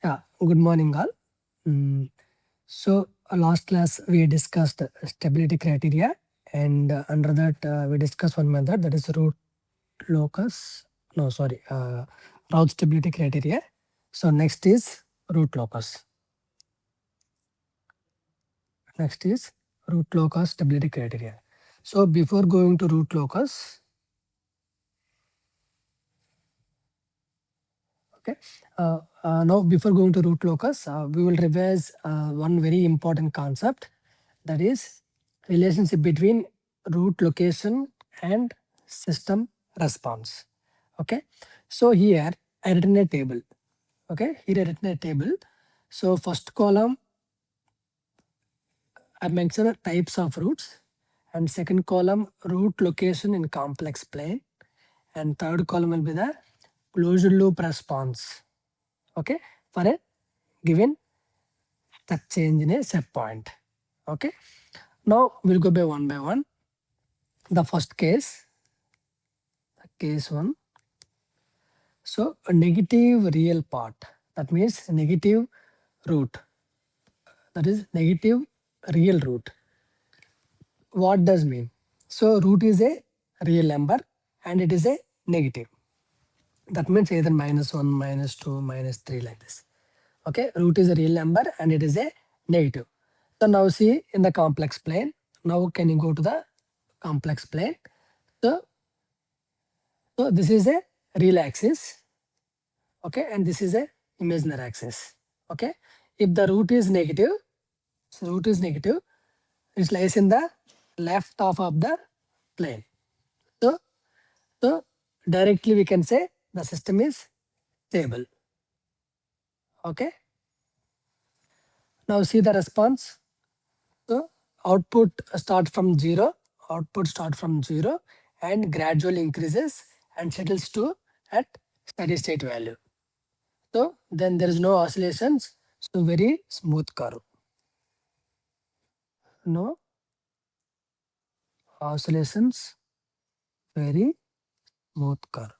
Yeah, good morning, all. Last class we discussed stability criteria, and under that we discussed one method, that is root locus. No, sorry, route stability criteria. So next is root locus. Next is root locus stability criteria. So before going to root locus, okay. Now before going to root locus, we will revise one very important concept, that is relationship between root location and system response. Okay. So here I written a table. Okay. Here I written a table. So first column I mentioned types of roots, and second column root location in complex plane, and third column will be the closed loop response. Okay. For a given step change in a set point. Okay. Now we'll go by one. The first case, case 1. So a negative real part, that means negative root, that is negative real root. What does mean? So root is a real number and it is a negative. That means either -1, -2, -3 like this. Okay, root is a real number and it is a negative. So now see in the complex plane. Now can you go to the complex plane? So this is a real axis. Okay, and this is a imaginary axis. Okay, if the root is negative, it lies in the left half of the plane. So, so directly we can say the system is stable. Okay. Now see the response. So output start from 0, and gradually increases and settles to at steady state value. So then there is no oscillations. So very smooth curve. No oscillations, very smooth curve.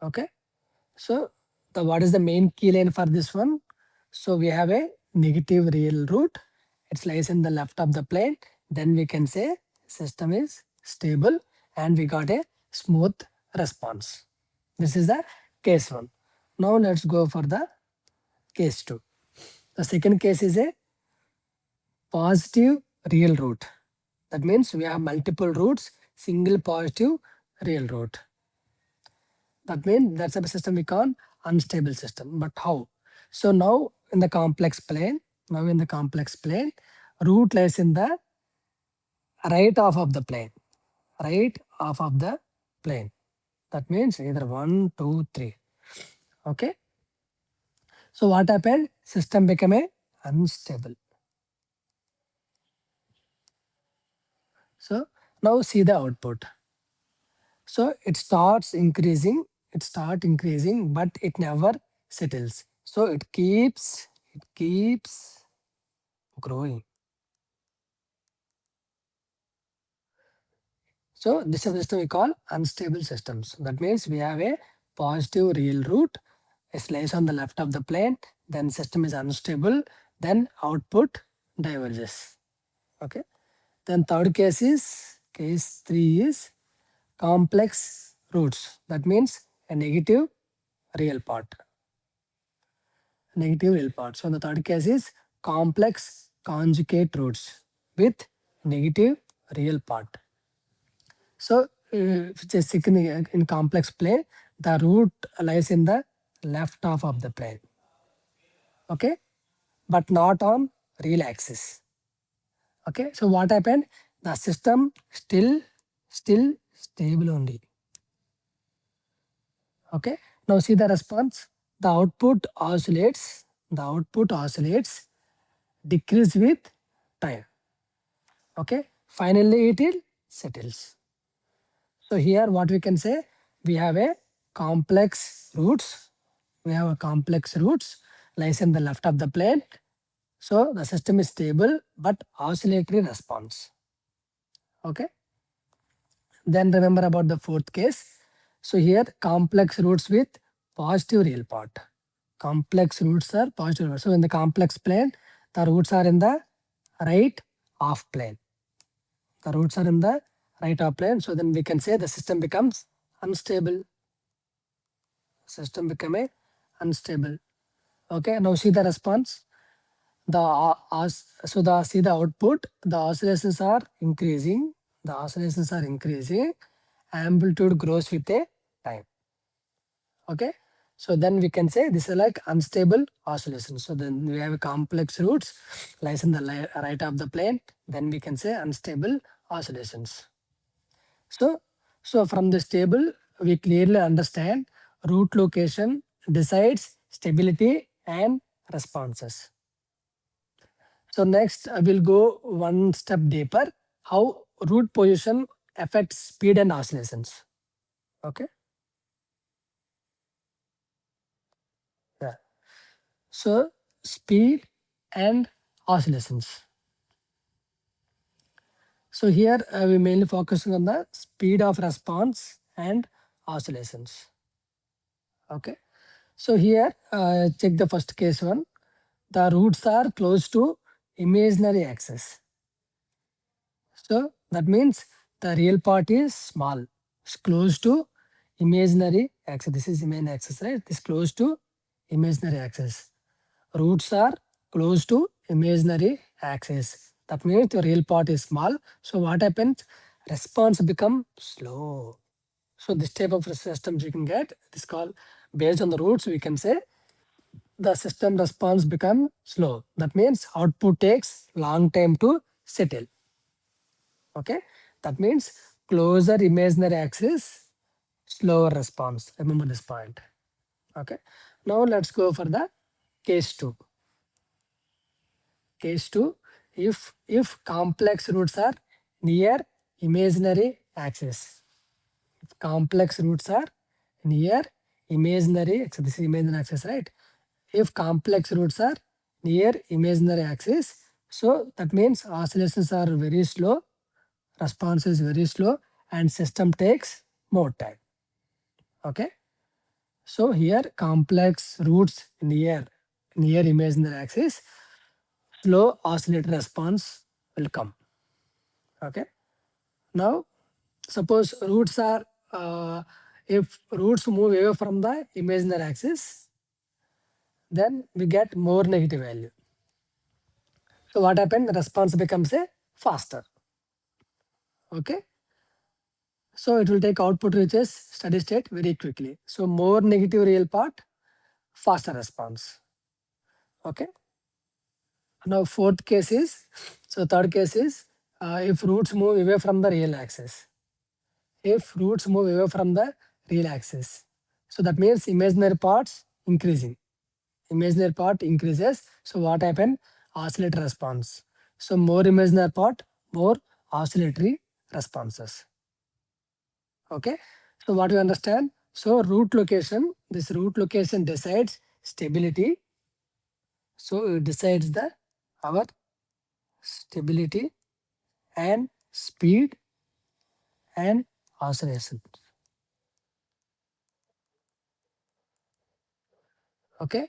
Okay. So what is the main key line for this one? So we have a negative real root. It lies in the left of the plane. Then we can say system is stable and we got a smooth response. This is the case 1. Now let's go for the case 2. The second case is a positive real root. That means we have multiple roots, single positive real root. That means that's a system we call unstable system. But how? So now in the complex plane, root lies in the right half of the plane. Right half of the plane. That means either 1, 2, 3. Okay. So what happened? System became a unstable. So now see the output. So it starts increasing, but it never settles. So it keeps growing. So this is the system we call unstable systems. That means we have a positive real root. It lies on the left of the plane. Then system is unstable. Then output diverges. Okay. Then third case is, case 3 is complex roots. That means a negative real part. So the third case is complex conjugate roots with negative real part. So just in complex plane, the root lies in the left half of the plane. Okay, but not on real axis. Okay, so what happened? The system still stable only. Okay, now see the response. The output oscillates. Decrease with time. Okay, finally it settles. So here what we can say, we have a complex roots. Lies in the left of the plane. So the system is stable but oscillatory response. Okay. Then remember about the fourth case. So here complex roots with positive real part. Complex roots are positive. So in the complex plane, the roots are in the right half plane. The roots are in the right half plane. So then we can say the system becomes unstable. System become a unstable. Okay, now see the response. See the output. The oscillations are increasing. The oscillations are increasing. Amplitude grows with a time. Okay, so then we can say this is like unstable oscillation. So then we have a complex roots lies in the right of the plane. Then we can say unstable oscillations. So from this table, we clearly understand root location decides stability and responses. So next I will go one step deeper, how root position affects speed and oscillations. Okay. Yeah. So speed and oscillations. So here we mainly focusing on the speed of response and oscillations. Okay. So here check the first case one. The roots are close to imaginary axis. So that means the real part is small. It's close to imaginary axis. This is imaginary axis, right? This close to imaginary axis. Roots are close to imaginary axis. That means the real part is small. So what happens? Response become slow. So this type of systems you can get. This called based on the roots. We can say the system response become slow. That means output takes long time to settle. Okay, that means closer imaginary axis, slower response. Remember this point. Okay, now let's go for the case 2. Case 2, if complex roots are near imaginary axis. If complex roots are near imaginary axis, this is imaginary axis, right? If complex roots are near imaginary axis, so that means oscillations are very slow, response is very slow, and system takes more time. Okay, so here complex roots near imaginary axis, slow oscillator response will come. Okay, now suppose roots are if roots move away from the imaginary axis, then we get more negative value. So what happened? The response becomes a faster. Okay, so it will take output reaches steady state very quickly. So more negative real part, faster response. Okay, now fourth case is, so third case is if roots move away from the real axis. If roots move away from the real axis, so that means imaginary parts increasing. Imaginary part increases. So what happened? Oscillator response. So more imaginary part, more oscillatory responses. Okay, so what you understand? So root location, this root location decides stability. So it decides the our stability and speed and oscillation. Okay,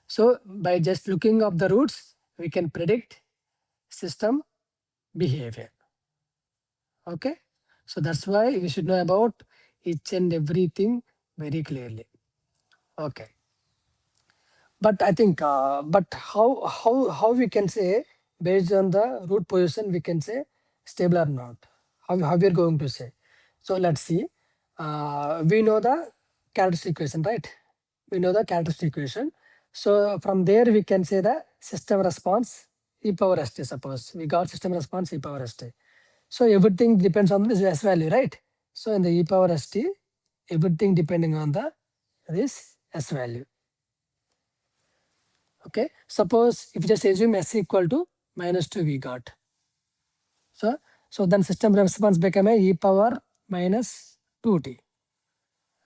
so by just looking up the roots, we can predict system behavior. Okay, so that's why we should know about each and everything very clearly. Okay, but I think but how we can say based on the root position we can say stable or not? How we are going to say? So let's see. We know the characteristic equation, right? We know the characteristic equation. So from there we can say the system response e power st. Suppose we got system response e power st. So everything depends on this s value, right? So in the e power st, everything depending on the this s value. Okay, suppose if you just assume s equal to -2 we got. So then system response become a e power minus 2t,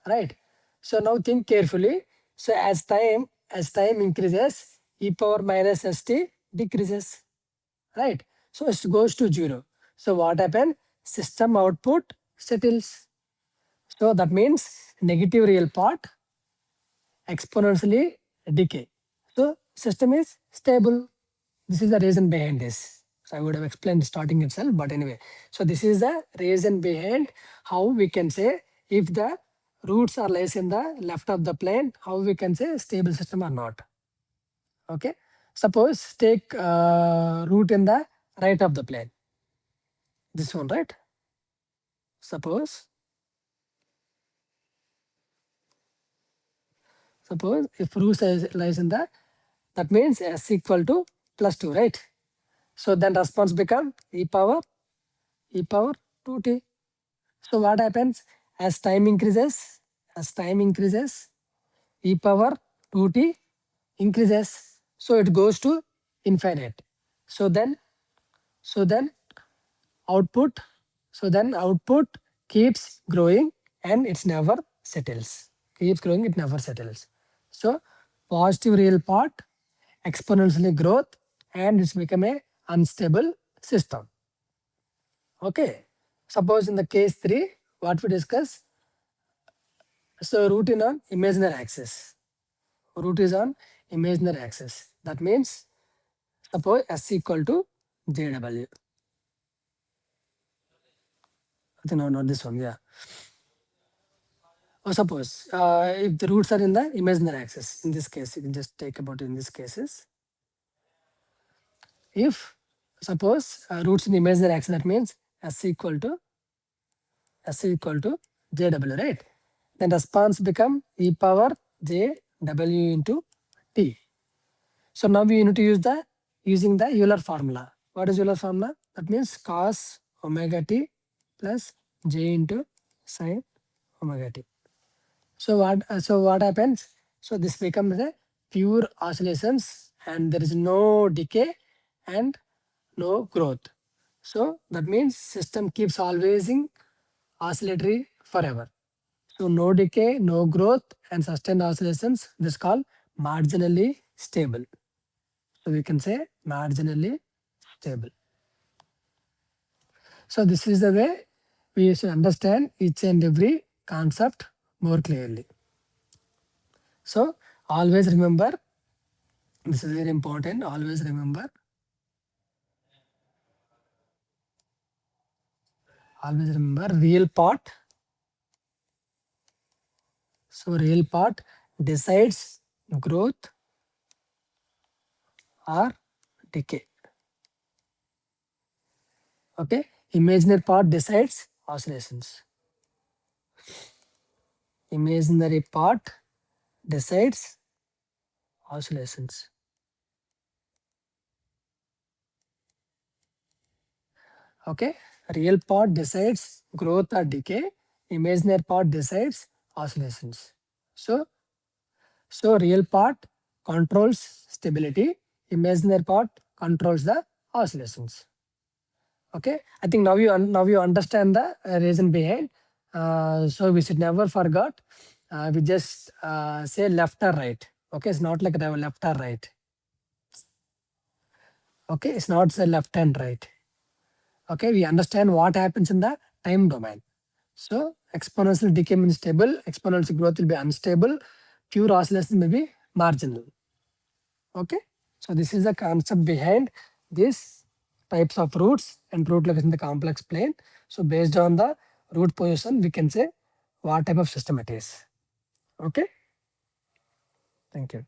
right? So now think carefully. So as time increases, e power minus st decreases, right? So it goes to 0. So what happened? System output settles. So that means negative real part exponentially decay. So system is stable. This is the reason behind this. So I would have explained starting itself, but anyway. So this is the reason behind how we can say if the roots are lies in the left of the plane, how we can say stable system or not. Okay. Suppose take root in the right of the plane. This one, right? Suppose if root lies in the, that means s equal to +2, right? So then response become e power 2t. So what happens as time increases? E power 2t increases. So it goes to infinite. So then output, output keeps growing and it's never settles. Keeps growing, it never settles. So positive real part, exponentially growth, and it's become a unstable system. Okay. Suppose in the case 3, what we discuss, so root is on imaginary axis. Root is on imaginary axis. That means suppose s equal to jw. No, not this one. Yeah. Or suppose if the roots are in the imaginary axis, in this case, you can just take about in these cases. If suppose roots in imaginary axis, that means s equal to jw, right? Then response become e power jw into t. So now we need to use using the Euler formula. What is Euler formula? That means cos omega t plus j into sin omega t. So what happens? So this becomes a pure oscillations and there is no decay and no growth. So that means system keeps always in oscillatory forever. So no decay, no growth and sustained oscillations. This is called marginally stable. So we can say marginally stable. So this is the way we should understand each and every concept more clearly. So always remember, this is very important, always remember, real part. So real part decides growth or decay. Okay, imaginary part decides oscillations. Imaginary part decides oscillations. Okay, real part decides growth or decay. Imaginary part decides oscillations. So real part controls stability. Imaginary part controls the oscillations. Okay, I think now you understand the reason behind. So we should never forget. We just say left or right. Okay, it's not like left or right. Okay, it's not say left and right. Okay, we understand what happens in the time domain. So exponential decay means stable, exponential growth will be unstable, pure oscillation may be marginal. Okay, so this is the concept behind these types of roots and root location in the complex plane. So based on the root position, we can say what type of system it is. Okay, thank you.